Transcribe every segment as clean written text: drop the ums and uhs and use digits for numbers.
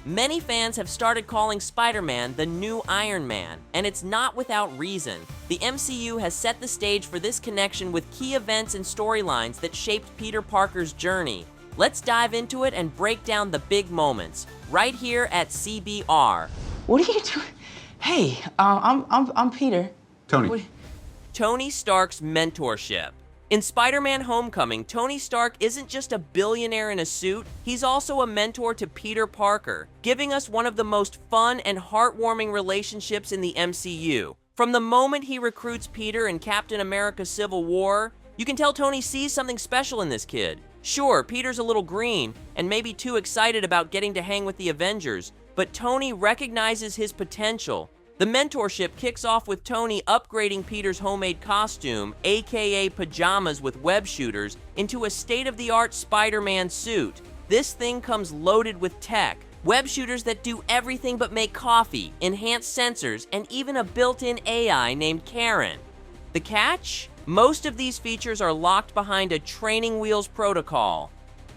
Many fans have started calling Spider-Man the new Iron Man, and it's not without reason. The MCU has set the stage for this connection with key events and storylines that shaped Peter Parker's journey. Let's dive into it and break down the big moments, right here at CBR. What are you doing? Hey, I'm Peter. Tony. Tony Stark's mentorship. In Spider-Man Homecoming, Tony Stark isn't just a billionaire in a suit, he's also a mentor to Peter Parker, giving us one of the most fun and heartwarming relationships in the MCU. From the moment he recruits Peter in Captain America Civil War, you can tell Tony sees something special in this kid. Sure, Peter's a little green and maybe too excited about getting to hang with the Avengers, but Tony recognizes his potential. The mentorship kicks off with Tony upgrading Peter's homemade costume, aka pajamas with web shooters, into a state-of-the-art Spider-Man suit. This thing comes loaded with tech, web shooters that do everything but make coffee, enhanced sensors, and even a built-in AI named Karen. The catch? Most of these features are locked behind a training wheels protocol.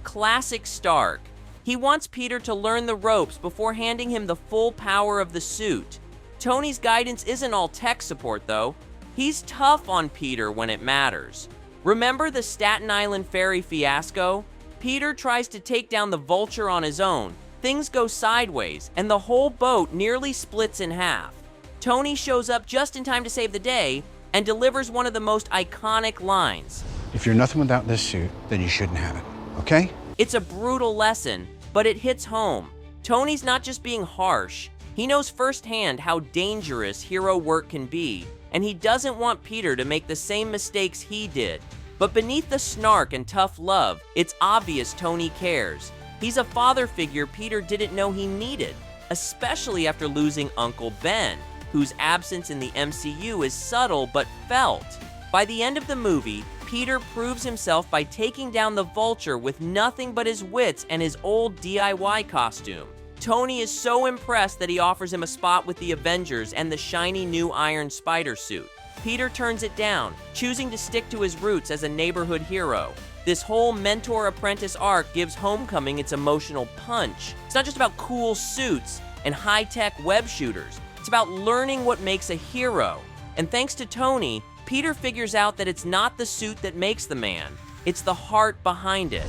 Classic Stark. He wants Peter to learn the ropes before handing him the full power of the suit. Tony's guidance isn't all tech support, though. He's tough on Peter when it matters. Remember the Staten Island ferry fiasco? Peter tries to take down the Vulture on his own. Things go sideways, and the whole boat nearly splits in half. Tony shows up just in time to save the day and delivers one of the most iconic lines. If you're nothing without this suit, then you shouldn't have it, okay? It's a brutal lesson, but it hits home. Tony's not just being harsh. He knows firsthand how dangerous hero work can be, and he doesn't want Peter to make the same mistakes he did. But beneath the snark and tough love, it's obvious Tony cares. He's a father figure Peter didn't know he needed, especially after losing Uncle Ben, whose absence in the MCU is subtle but felt. By the end of the movie, Peter proves himself by taking down the Vulture with nothing but his wits and his old DIY costume. Tony is so impressed that he offers him a spot with the Avengers and the shiny new Iron Spider suit. Peter turns it down, choosing to stick to his roots as a neighborhood hero. This whole mentor-apprentice arc gives Homecoming its emotional punch. It's not just about cool suits and high-tech web shooters. It's about learning what makes a hero. And thanks to Tony, Peter figures out that it's not the suit that makes the man. It's the heart behind it.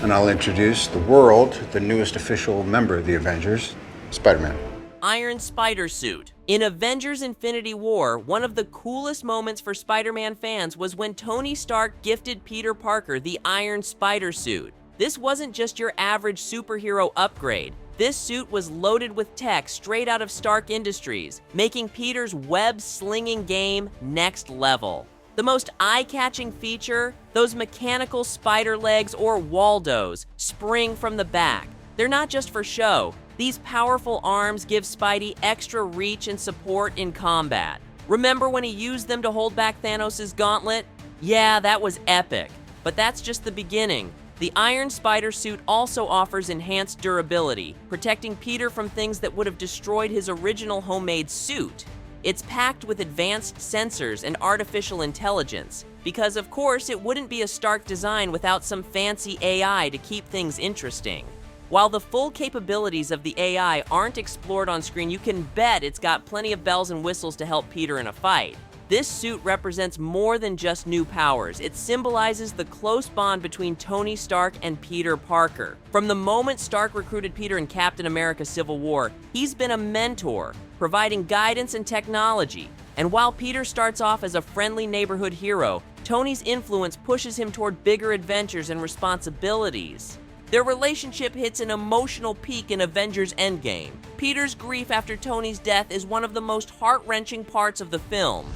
And I'll introduce the world, the newest official member of the Avengers, Spider-Man. Iron Spider suit. In Avengers Infinity War, one of the coolest moments for Spider-Man fans was when Tony Stark gifted Peter Parker the Iron Spider suit. This wasn't just your average superhero upgrade. This suit was loaded with tech straight out of Stark Industries, making Peter's web-slinging game next level. The most eye-catching feature, those mechanical spider legs or Waldos spring from the back. They're not just for show. These powerful arms give Spidey extra reach and support in combat. Remember when he used them to hold back Thanos' gauntlet? Yeah, that was epic. But that's just the beginning. The Iron Spider suit also offers enhanced durability, protecting Peter from things that would have destroyed his original homemade suit. It's packed with advanced sensors and artificial intelligence, because of course it wouldn't be a Stark design without some fancy AI to keep things interesting. While the full capabilities of the AI aren't explored on screen, you can bet it's got plenty of bells and whistles to help Peter in a fight. This suit represents more than just new powers. It symbolizes the close bond between Tony Stark and Peter Parker. From the moment Stark recruited Peter in Captain America Civil War, he's been a mentor, providing guidance and technology. And while Peter starts off as a friendly neighborhood hero, Tony's influence pushes him toward bigger adventures and responsibilities. Their relationship hits an emotional peak in Avengers Endgame. Peter's grief after Tony's death is one of the most heart-wrenching parts of the film.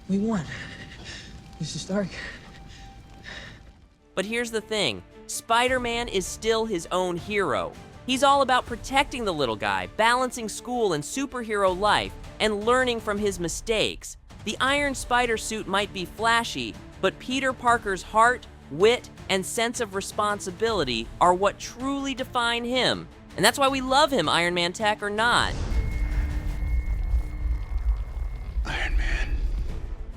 We won. Mr. Stark. But here's the thing, Spider-Man is still his own hero. He's all about protecting the little guy, balancing school and superhero life, and learning from his mistakes. The Iron Spider suit might be flashy, but Peter Parker's heart, wit, and sense of responsibility are what truly define him. And that's why we love him, Iron Man tech or not. Iron Man.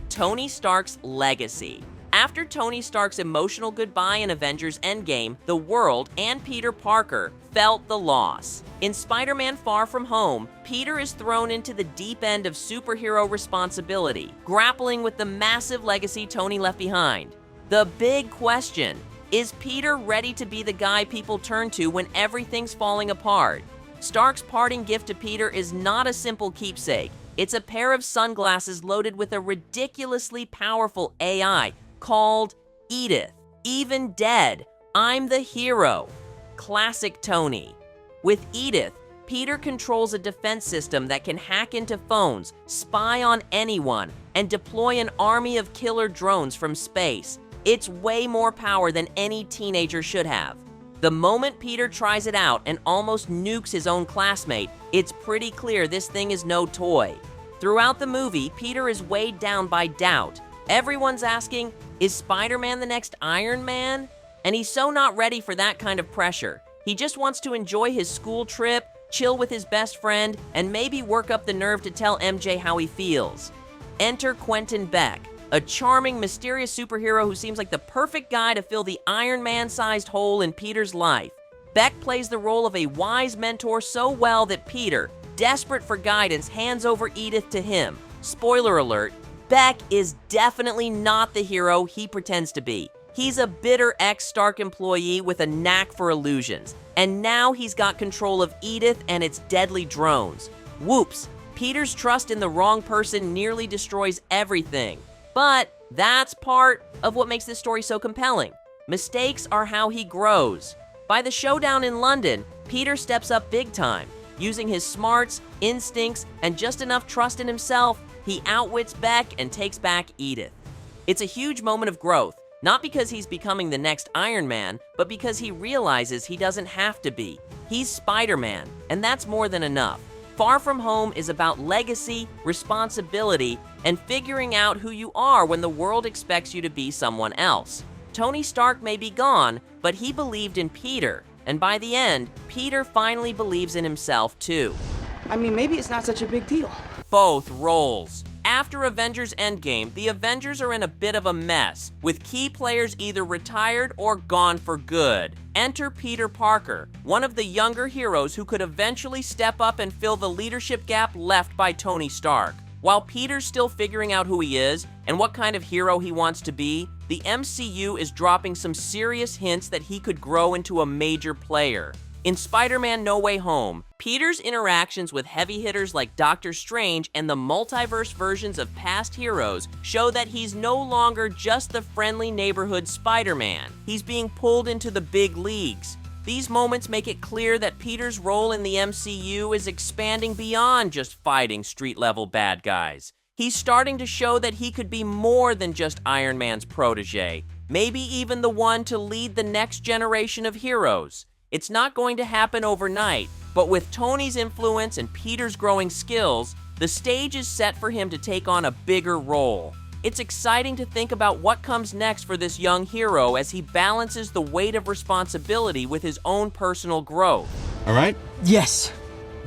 Tony Stark's legacy. After Tony Stark's emotional goodbye in Avengers Endgame, the world and Peter Parker felt the loss. In Spider-Man Far From Home, Peter is thrown into the deep end of superhero responsibility, grappling with the massive legacy Tony left behind. The big question, is Peter ready to be the guy people turn to when everything's falling apart? Stark's parting gift to Peter is not a simple keepsake. It's a pair of sunglasses loaded with a ridiculously powerful AI called Edith. Even dead, I'm the hero. Classic Tony. With Edith, Peter controls a defense system that can hack into phones, spy on anyone, and deploy an army of killer drones from space. It's way more power than any teenager should have. The moment Peter tries it out and almost nukes his own classmate, it's pretty clear this thing is no toy. Throughout the movie, Peter is weighed down by doubt. Everyone's asking, is Spider-Man the next Iron Man? And he's so not ready for that kind of pressure. He just wants to enjoy his school trip, chill with his best friend, and maybe work up the nerve to tell MJ how he feels. Enter Quentin Beck, a charming, mysterious superhero who seems like the perfect guy to fill the Iron Man-sized hole in Peter's life. Beck plays the role of a wise mentor so well that Peter, desperate for guidance, hands over Edith to him. Spoiler alert, Beck is definitely not the hero he pretends to be. He's a bitter ex-Stark employee with a knack for illusions, and now he's got control of Edith and its deadly drones. Whoops, Peter's trust in the wrong person nearly destroys everything. But that's part of what makes this story so compelling. Mistakes are how he grows. By the showdown in London, Peter steps up big time. Using his smarts, instincts, and just enough trust in himself, he outwits Beck and takes back Edith. It's a huge moment of growth, not because he's becoming the next Iron Man, but because he realizes he doesn't have to be. He's Spider-Man, and that's more than enough. Far From Home is about legacy, responsibility, and figuring out who you are when the world expects you to be someone else. Tony Stark may be gone, but he believed in Peter, and by the end, Peter finally believes in himself too. I mean, maybe it's not such a big deal. Both roles. After Avengers Endgame, the Avengers are in a bit of a mess, with key players either retired or gone for good. Enter Peter Parker, one of the younger heroes who could eventually step up and fill the leadership gap left by Tony Stark. While Peter's still figuring out who he is and what kind of hero he wants to be, the MCU is dropping some serious hints that he could grow into a major player. In Spider-Man No Way Home, Peter's interactions with heavy hitters like Doctor Strange and the multiverse versions of past heroes show that he's no longer just the friendly neighborhood Spider-Man. He's being pulled into the big leagues. These moments make it clear that Peter's role in the MCU is expanding beyond just fighting street-level bad guys. He's starting to show that he could be more than just Iron Man's protege, maybe even the one to lead the next generation of heroes. It's not going to happen overnight, but with Tony's influence and Peter's growing skills, the stage is set for him to take on a bigger role. It's exciting to think about what comes next for this young hero as he balances the weight of responsibility with his own personal growth. All right? Yes.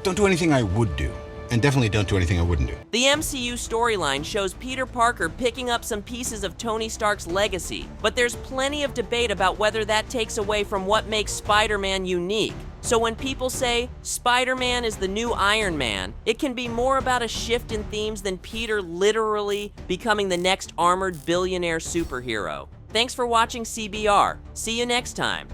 Don't do anything I would do. And definitely don't do anything I wouldn't do. The MCU storyline shows Peter Parker picking up some pieces of Tony Stark's legacy, but there's plenty of debate about whether that takes away from what makes Spider-Man unique. So when people say Spider-Man is the new Iron Man, it can be more about a shift in themes than Peter literally becoming the next armored billionaire superhero. Thanks for watching CBR. See you next time.